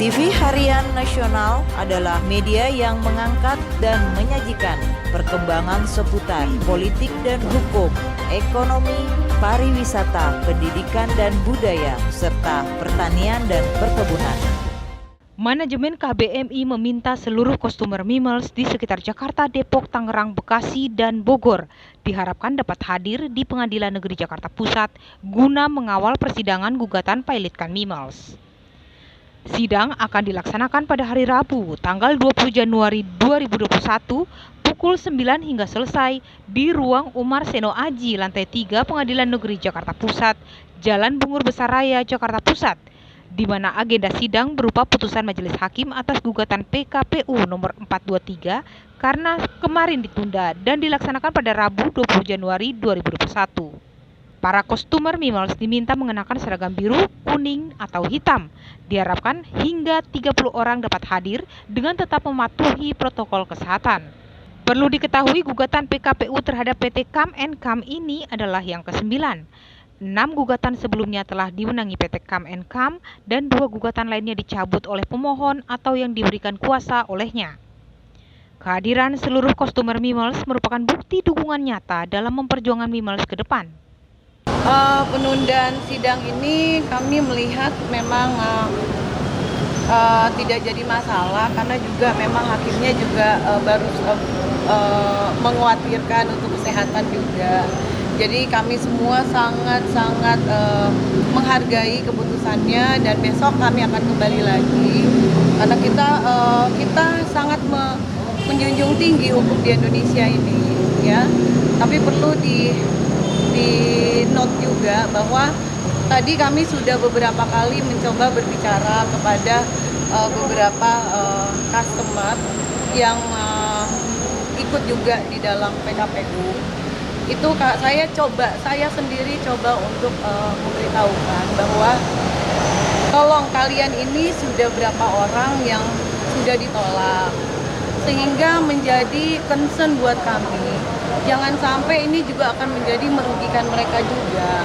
TV Harian Nasional adalah media yang mengangkat dan menyajikan perkembangan seputar politik dan hukum, ekonomi, pariwisata, pendidikan dan budaya, serta pertanian dan perkebunan. Manajemen KBMI meminta seluruh customer Mimels di sekitar Jakarta, Depok, Tangerang, Bekasi, dan Bogor diharapkan dapat hadir di Pengadilan Negeri Jakarta Pusat guna mengawal persidangan gugatan pilotkan Mimels. Sidang akan dilaksanakan pada hari Rabu, tanggal 20 Januari 2021, pukul 9 hingga selesai di Ruang Umar Seno Aji, lantai 3 Pengadilan Negeri Jakarta Pusat, Jalan Bungur Besar Raya, Jakarta Pusat, di mana agenda sidang berupa putusan Majelis Hakim atas gugatan PKPU nomor 423 karena kemarin ditunda dan dilaksanakan pada Rabu 20 Januari 2021. Para customer Mimels diminta mengenakan seragam biru, kuning, atau hitam. Diharapkan hingga 30 orang dapat hadir dengan tetap mematuhi protokol kesehatan. Perlu diketahui gugatan PKPU terhadap PT Kam & Kam ini adalah yang ke-9. 6 gugatan sebelumnya telah dimenangi PT Kam & Kam dan 2 gugatan lainnya dicabut oleh pemohon atau yang diberikan kuasa olehnya. Kehadiran seluruh customer Mimels merupakan bukti dukungan nyata dalam memperjuangkan Mimels ke depan. Penundaan sidang ini kami melihat memang tidak jadi masalah karena juga memang hakimnya juga baru mengkhawatirkan untuk kesehatan juga. Jadi kami semua sangat menghargai keputusannya dan besok kami akan kembali lagi karena kita sangat menjunjung tinggi hukum di Indonesia ini, ya. Tapi perlu di note juga bahwa tadi kami sudah beberapa kali mencoba berbicara kepada beberapa customer yang ikut juga di dalam PKPU. Itu saya sendiri coba untuk memberitahukan bahwa tolong kalian ini sudah berapa orang yang sudah ditolak, sehingga menjadi concern buat kami. Jangan sampai ini juga akan menjadi merugikan mereka juga.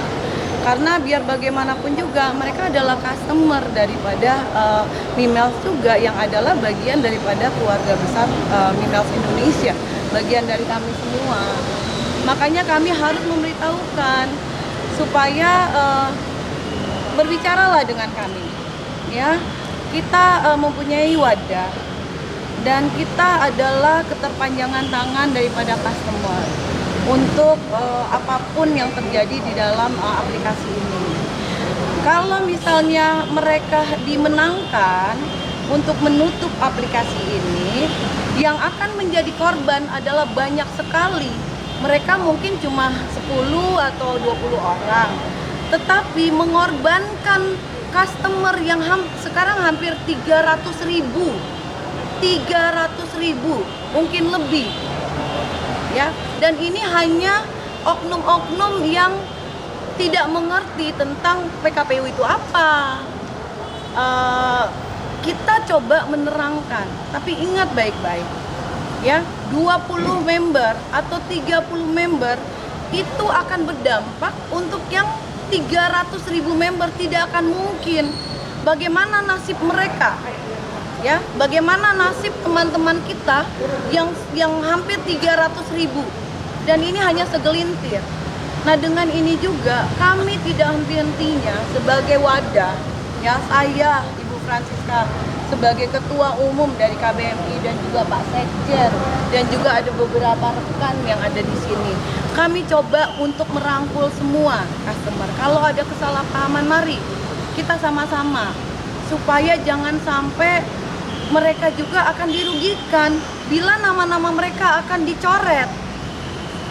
Karena biar bagaimanapun juga mereka adalah customer daripada Mimels juga yang adalah bagian daripada keluarga besar Mimels Indonesia, bagian dari kami semua. Makanya kami harus memberitahukan supaya berbicaralah dengan kami. Ya, kita mempunyai wadah. Dan kita adalah keterpanjangan tangan daripada customer untuk apapun yang terjadi di dalam aplikasi ini. Kalau misalnya mereka dimenangkan untuk menutup aplikasi ini, yang akan menjadi korban adalah banyak sekali. Mereka mungkin cuma 10 atau 20 orang, tetapi mengorbankan customer yang sekarang hampir 300.000, mungkin lebih, ya. Dan ini hanya oknum-oknum yang tidak mengerti tentang PKPU itu apa. Kita coba menerangkan, tapi ingat baik-baik, ya. 20 member atau 30 member itu akan berdampak untuk yang 300.000 member, tidak akan mungkin. Bagaimana nasib mereka? Ya, bagaimana nasib teman-teman kita yang hampir 300.000 dan ini hanya segelintir. Nah, dengan ini juga kami tidak henti-hentinya sebagai wadah, ya, saya Ibu Francisca sebagai ketua umum dari KBMI dan juga Pak Sekjen dan juga ada beberapa rekan yang ada di sini. Kami coba untuk merangkul semua customer. Kalau ada kesalahpahaman, mari kita sama-sama supaya jangan sampai mereka juga akan dirugikan bila nama-nama mereka akan dicoret.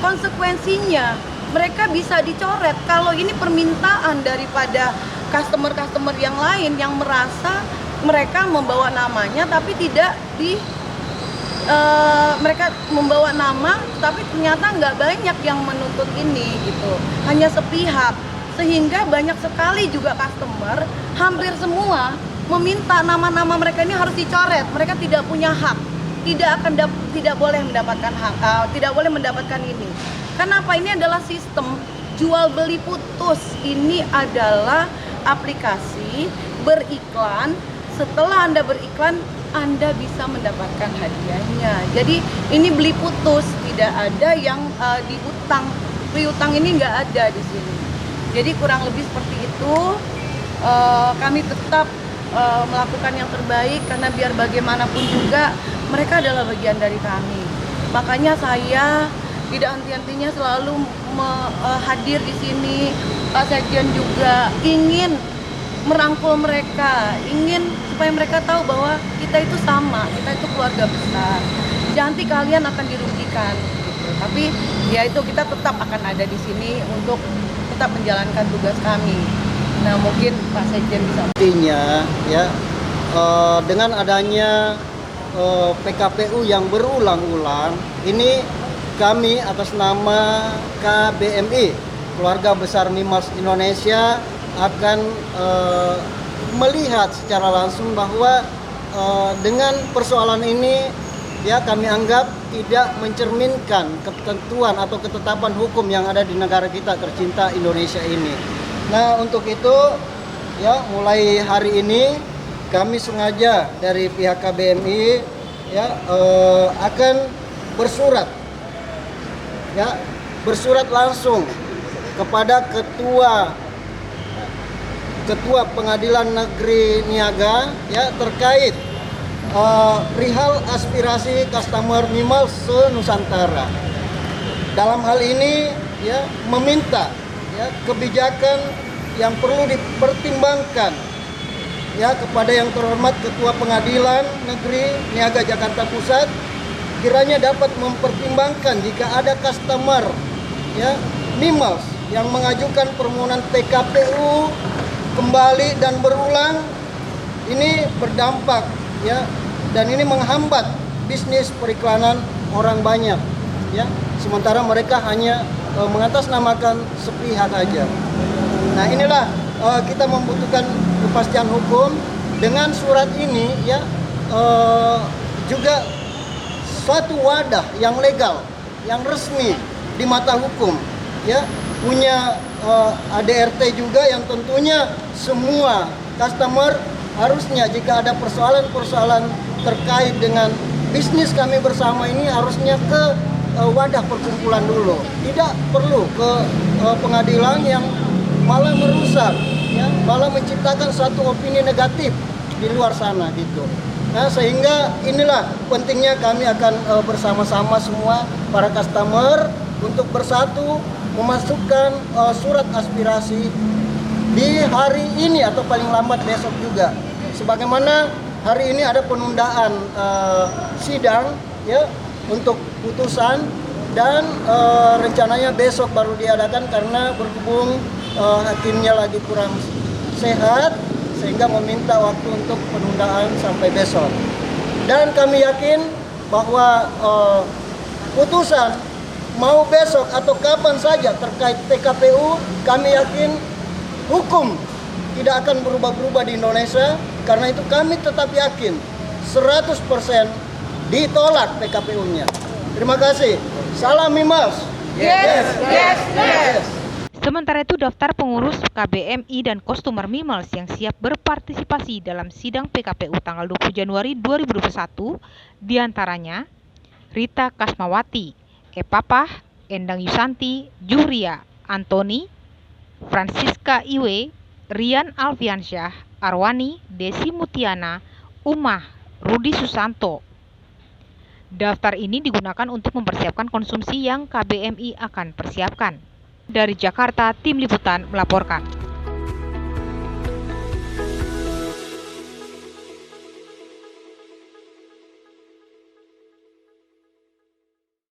Konsekuensinya mereka bisa dicoret kalau ini permintaan daripada customer-customer yang lain yang merasa mereka membawa namanya tapi tidak mereka membawa nama tapi ternyata nggak banyak yang menuntut ini gitu, hanya sepihak, sehingga banyak sekali juga customer, hampir semua meminta nama-nama mereka ini harus dicoret. Mereka tidak punya hak, tidak boleh mendapatkan hak, tidak boleh mendapatkan ini. Kenapa? Ini adalah sistem jual beli putus. Ini adalah aplikasi beriklan setelah Anda beriklan, Anda bisa mendapatkan hadiahnya. Jadi ini beli putus, tidak ada yang diutang. Piutang ini nggak ada di sini. Jadi kurang lebih seperti itu. Kami tetap melakukan yang terbaik karena biar bagaimanapun juga mereka adalah bagian dari kami. Makanya saya tidak henti-hentinya selalu hadir di sini. Pak Sekjen juga ingin merangkul mereka, ingin supaya mereka tahu bahwa kita itu sama, kita itu keluarga besar. Jangan kalian akan dirugikan, gitu. Tapi ya itu kita tetap akan ada di sini untuk tetap menjalankan tugas kami. Nah mungkin Pak Sekjen bisa. Artinya ya dengan adanya PKPU yang berulang-ulang, ini kami atas nama KBMI, Keluarga Besar Mimals Indonesia, akan melihat secara langsung bahwa dengan persoalan ini ya kami anggap tidak mencerminkan ketentuan atau ketetapan hukum yang ada di negara kita tercinta Indonesia ini. Nah untuk itu ya mulai hari ini kami sengaja dari pihak KBMI ya akan bersurat langsung kepada Ketua Pengadilan Negeri Niaga ya terkait perihal aspirasi customer Mimals se-Nusantara. Dalam hal ini ya meminta ya kebijakan yang perlu dipertimbangkan ya kepada yang terhormat Ketua Pengadilan Negeri Niaga Jakarta Pusat, kiranya dapat mempertimbangkan jika ada customer ya Mimals yang mengajukan permohonan PKPU kembali dan berulang, ini berdampak ya, dan ini menghambat bisnis periklanan orang banyak ya, sementara mereka hanya mengatasnamakan sepihak aja. Nah inilah kita membutuhkan kepastian hukum. Dengan surat ini ya juga suatu wadah yang legal, yang resmi di mata hukum ya, punya ADRT juga yang tentunya semua customer harusnya jika ada persoalan-persoalan terkait dengan bisnis kami bersama ini harusnya ke wadah perkumpulan dulu, tidak perlu ke pengadilan yang malah merusak ya, malah menciptakan satu opini negatif di luar sana gitu. Nah sehingga inilah pentingnya kami akan bersama-sama semua para customer untuk bersatu memasukkan surat aspirasi di hari ini atau paling lambat besok juga. Sebagaimana hari ini ada penundaan sidang ya untuk putusan, dan rencananya besok baru diadakan karena berhubung hakimnya lagi kurang sehat sehingga meminta waktu untuk penundaan sampai besok. Dan kami yakin bahwa putusan mau besok atau kapan saja terkait PKPU, kami yakin hukum tidak akan berubah-ubah di Indonesia. Karena itu kami tetap yakin 100% ditolak PKPU-nya. Terima kasih. Salam Mimals. Yes, yes, yes. Sementara itu, daftar pengurus KBMI dan customer Mimals yang siap berpartisipasi dalam sidang PKPU tanggal 20 Januari 2021 diantaranya Rita Kasmawati, Epapah, Endang Yusanti, Juhria, Antoni, Francisca Iwe, Rian Alfiansyah, Arwani, Desi Mutiana, Umah, Rudi Susanto. Daftar ini digunakan untuk mempersiapkan konsumsi yang KBMI akan persiapkan. Dari Jakarta, Tim Liputan melaporkan.